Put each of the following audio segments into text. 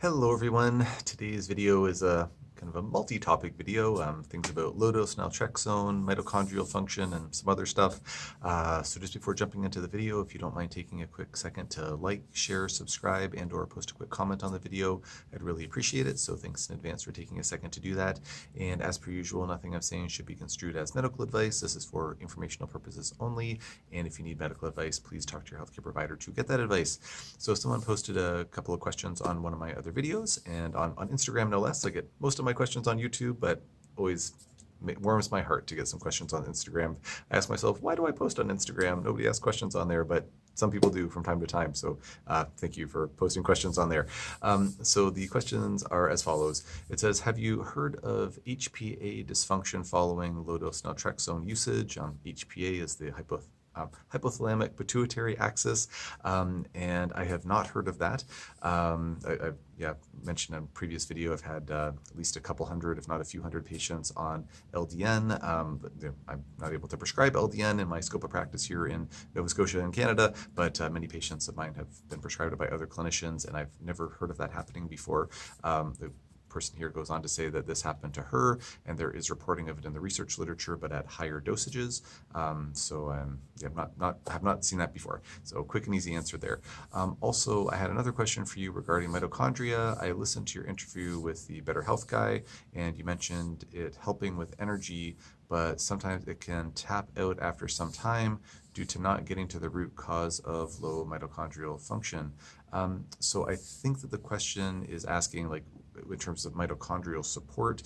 Hello everyone. Today's video is a kind of a multi-topic video, things about low-dose naltrexone, mitochondrial function, and some other stuff. So just before jumping into the video, if you don't mind taking a quick second to like, share, subscribe, and or post a quick comment on the video, I'd really appreciate it. So thanks in advance for taking a second to do that. And as per usual, nothing I'm saying should be construed as medical advice. This is for informational purposes only. And if you need medical advice, please talk to your healthcare provider to get that advice. So someone posted a couple of questions on one of my other videos, and on Instagram no less. I get most of my questions on YouTube, but always warms my heart to get some questions on Instagram. I ask myself, why do I post on Instagram? Nobody asks questions on there, but some people do from time to time. So thank you for posting questions on there. So the questions are as follows. It says, have you heard of HPA dysfunction following low-dose naltrexone usage? HPA is the hypothalamic pituitary axis, and I have not heard of that. I've mentioned in a previous video, I've had at least a couple hundred, if not a few hundred patients on LDN. But I'm not able to prescribe LDN in my scope of practice here in Nova Scotia and Canada, but many patients of mine have been prescribed it by other clinicians, and I've never heard of that happening before. The person here goes on to say that this happened to her, and there is reporting of it in the research literature, but at higher dosages. Have not seen that before. So quick and easy answer there. Also, I had another question for you regarding mitochondria. I listened to your interview with the Better Health guy, and you mentioned it helping with energy, but sometimes it can tap out after some time due to not getting to the root cause of low mitochondrial function. So I think that the question is asking, like, in terms of mitochondrial support,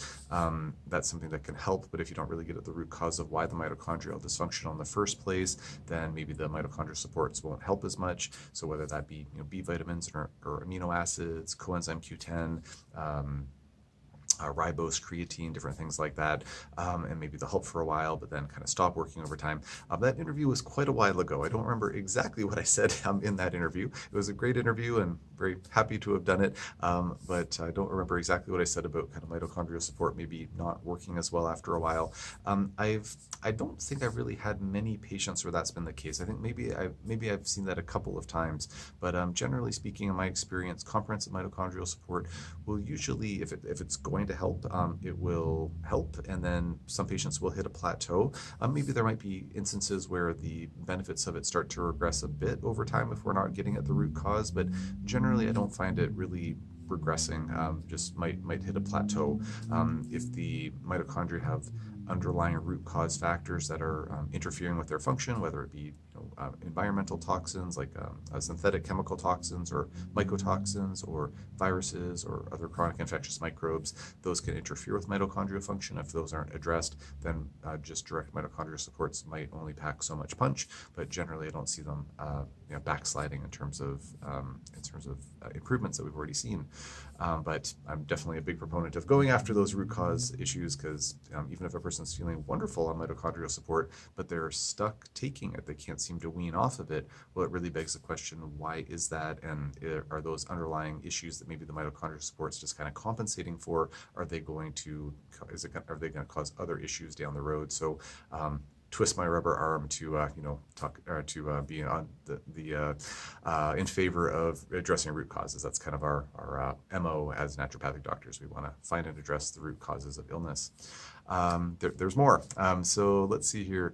that's something that can help, but if you don't really get at the root cause of why the mitochondrial dysfunctional in the first place, then maybe the mitochondrial supports won't help as much. So whether that be B vitamins or amino acids, coenzyme Q10, ribose, creatine, different things like that, and maybe they'll help for a while, but then kind of stop working over time. That interview was quite a while ago. I don't remember exactly what I said in that interview. It was a great interview and very happy to have done it, but I don't remember exactly what I said about kind of mitochondrial support maybe not working as well after a while. I don't think I've really had many patients where that's been the case. I think maybe I've seen that a couple of times, but generally speaking, in my experience, comprehensive mitochondrial support will usually, if it's going to help, it will help, and then some patients will hit a plateau. Maybe there might be instances where the benefits of it start to regress a bit over time if we're not getting at the root cause, but generally I don't find it really regressing, just might hit a plateau. If the mitochondria have underlying root cause factors that are interfering with their function, whether it be environmental toxins like synthetic chemical toxins or mycotoxins or viruses or other chronic infectious microbes, those can interfere with mitochondrial function. If those aren't addressed, then just direct mitochondrial supports might only pack so much punch, but generally I don't see them backsliding in terms of improvements that we've already seen. But I'm definitely a big proponent of going after those root cause issues, because even if a person's feeling wonderful on mitochondrial support, but they're stuck taking it, they can't seem to wean off of it, well, it really begs the question, why is that? And are those underlying issues that maybe the mitochondrial support's just kind of compensating for, are they going to cause other issues down the road? So twist my rubber arm to be on in favor of addressing root causes. That's kind of our MO as naturopathic doctors. We want to find and address the root causes of illness. There's more. So let's see here.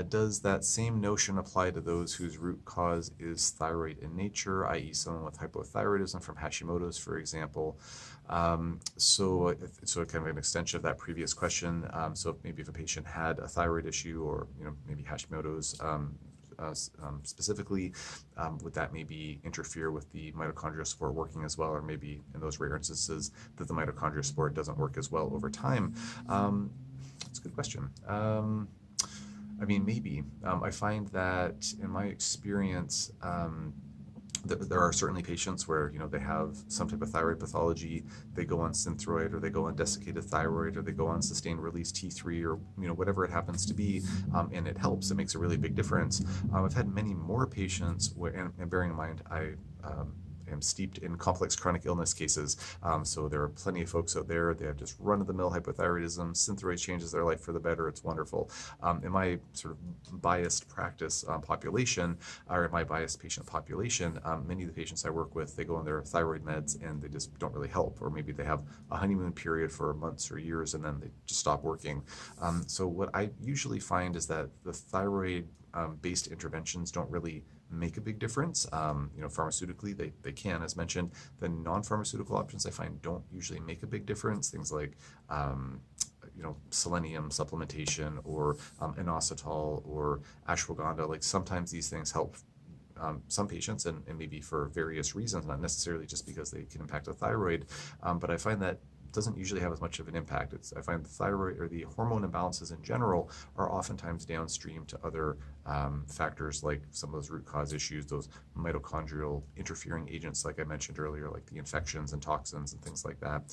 Does that same notion apply to those whose root cause is thyroid in nature, i.e. someone with hypothyroidism from Hashimoto's, for example? So kind of an extension of that previous question. So maybe if a patient had a thyroid issue, or maybe Hashimoto's specifically, would that maybe interfere with the mitochondrial support working as well, or maybe in those rare instances that the mitochondrial support doesn't work as well over time? That's a good question. I mean, maybe. I find that in my experience, there are certainly patients where they have some type of thyroid pathology, they go on Synthroid, or they go on desiccated thyroid, or they go on sustained release T3, or whatever it happens to be, and it helps. It makes a really big difference. I've had many more patients where, and bearing in mind, I am steeped in complex chronic illness cases. So there are plenty of folks out there. They have just run-of-the-mill hypothyroidism. Synthroid changes their life for the better. It's wonderful. In my sort of biased practice population, or my biased patient population, many of the patients I work with, they go on their thyroid meds and they just don't really help, or maybe they have a honeymoon period for months or years and then they just stop working. So what I usually find is that the thyroid based interventions don't really make a big difference. Pharmaceutically, they can, as mentioned. The non-pharmaceutical options I find don't usually make a big difference. Things like selenium supplementation or inositol or ashwagandha. Like sometimes these things help some patients and maybe for various reasons, not necessarily just because they can impact the thyroid, but I find that doesn't usually have as much of an impact. I find the thyroid or the hormone imbalances in general are oftentimes downstream to other factors like some of those root cause issues, those mitochondrial interfering agents like I mentioned earlier, like the infections and toxins and things like that.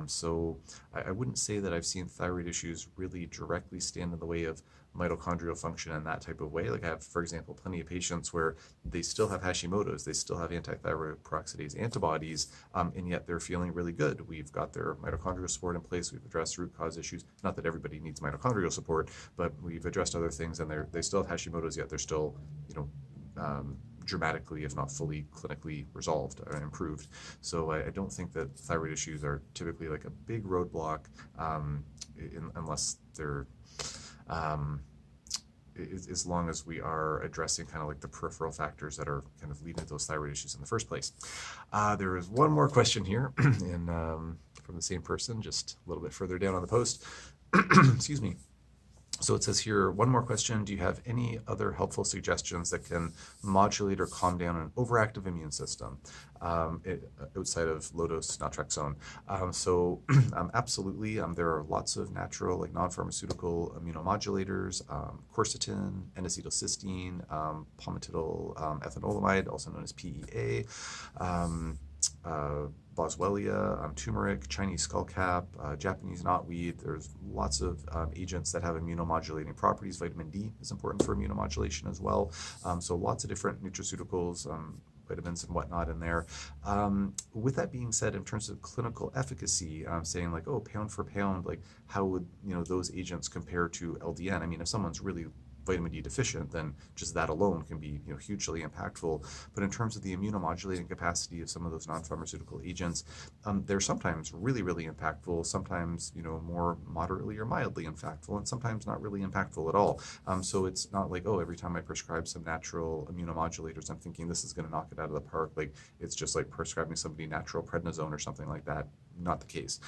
So I wouldn't say that I've seen thyroid issues really directly stand in the way of mitochondrial function in that type of way. Like I have, for example, plenty of patients where they still have Hashimoto's, they still have antithyroid peroxidase antibodies, and yet they're feeling really good. We've got their mitochondrial support in place. We've addressed root cause issues. Not that everybody needs mitochondrial support, but we've addressed other things, and they still have Hashimoto's, yet they're still, dramatically, if not fully clinically resolved or improved. So I don't think that thyroid issues are typically like a big roadblock unless they're as long as we are addressing kind of like the peripheral factors that are kind of leading to those thyroid issues in the first place. There is one more question here from the same person, just a little bit further down on the post. Excuse me. So it says here, one more question. Do you have any other helpful suggestions that can modulate or calm down an overactive immune system outside of low-dose naltrexone? Absolutely. There are lots of natural, like non-pharmaceutical immunomodulators, quercetin, N-acetylcysteine, palmitoyl ethanolamide, also known as PEA, boswellia, turmeric, Chinese skullcap, Japanese knotweed. There's lots of agents that have immunomodulating properties. Vitamin D is important for immunomodulation as well. So lots of different nutraceuticals, vitamins and whatnot in there. With that being said, in terms of clinical efficacy, saying like, oh, pound for pound, like how would those agents compare to LDN? I mean, if someone's really vitamin D deficient, then just that alone can be hugely impactful. But in terms of the immunomodulating capacity of some of those non-pharmaceutical agents, they're sometimes really, really impactful, sometimes more moderately or mildly impactful, and sometimes not really impactful at all. So it's not like, oh, every time I prescribe some natural immunomodulators, I'm thinking this is going to knock it out of the park. Like it's just like prescribing somebody natural prednisone or something like that. Not the case.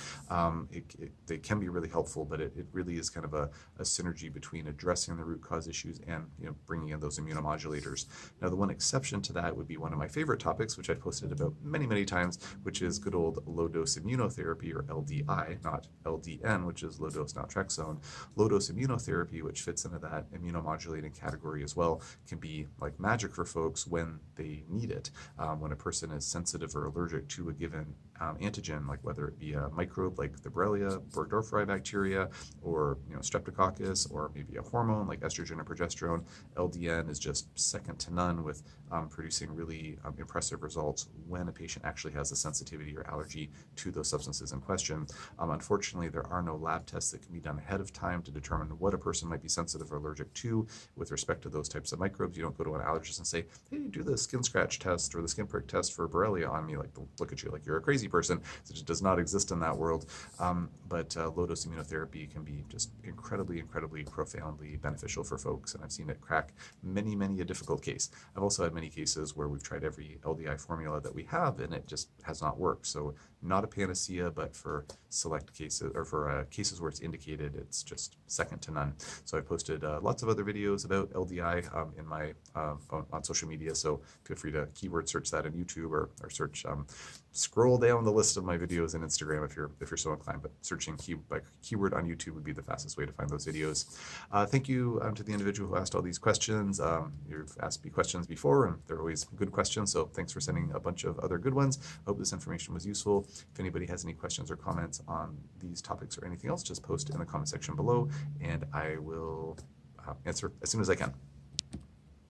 They can be really helpful, but it really is kind of a synergy between addressing the root cause issues and bringing in those immunomodulators. Now, the one exception to that would be one of my favorite topics, which I've posted about many, many times, which is good old low-dose immunotherapy, or LDI, not LDN, which is low-dose naltrexone. Low-dose immunotherapy, which fits into that immunomodulating category as well, can be like magic for folks when they need it. When a person is sensitive or allergic to a given antigen, like whether it be a microbe like the Borrelia burgdorferi bacteria, or streptococcus, or maybe a hormone like estrogen or progesterone, LDN is just second to none with producing really impressive results when a patient actually has a sensitivity or allergy to those substances in question. Unfortunately, there are no lab tests that can be done ahead of time to determine what a person might be sensitive or allergic to with respect to those types of microbes. You don't go to an allergist and say, hey, do the skin scratch test or the skin prick test for Borrelia on me. Like, they'll look at you like you're a crazy person. It just does not exist in that world. But low-dose immunotherapy can be just incredibly, incredibly profoundly beneficial for folks, and I've seen it crack many, many a difficult case. I've also had many cases where we've tried every LDI formula that we have, and it just has not worked. So not a panacea, but for select cases, or for cases where it's indicated, it's just second to none. So I posted lots of other videos about LDI in my on social media, so feel free to keyword search that on YouTube, or search scroll down the list of my videos on Instagram if you're so inclined, but searching by keyword on YouTube would be the fastest way to find those videos. Thank you to the individual who asked all these questions. You've asked me questions before, and they're always good questions, so thanks for sending a bunch of other good ones. I hope this information was useful. If anybody has any questions or comments on these topics or anything else, just post in the comment section below, and I will answer as soon as I can.